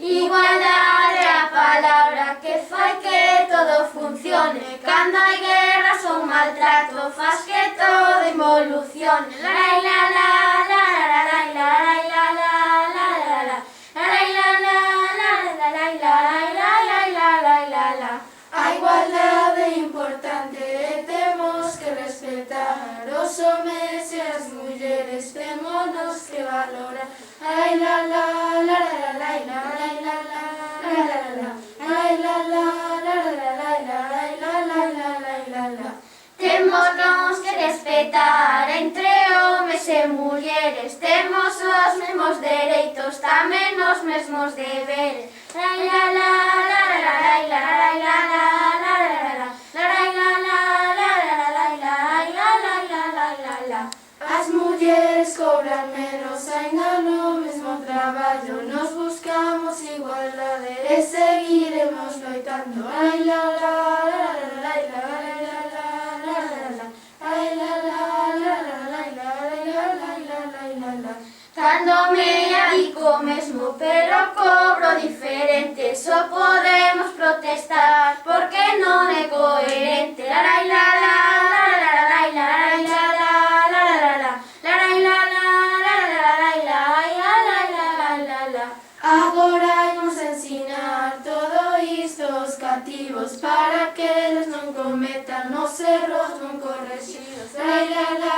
Igualdade é a palabra que fai que todo funcione. Cando hai guerras ou maltrato, faz que todo involucione. Lai la la la la la la la la la la la. Lai la la la la la la la la la. A igualdade é importante e temos que respetar os homes e as mulleres, témonos que valorar. Ai la la la la la la la la la la la. Ai la la la la la la la la la. Témonos que respetar entre homes e mulleres. Temos os mesmos dereitos, tamén os mesmos deberes. Lai la la la la la la la la la la la. Lai la la la la la la la. As mulleres cobran menos, aínda no mesmo traballo. Nos buscamos igualdade e seguiremos loitando. Ai la la la la la la la la la. Ai la la la la la la la. Cando me adico mesmo, pero cobro diferente. Só podemos protestar porque non é coherente. Lai la la la la la la la la la. Agora imos ensinar todo isto aos cativos para que eles non cometan os erros non correxidos. Lai la la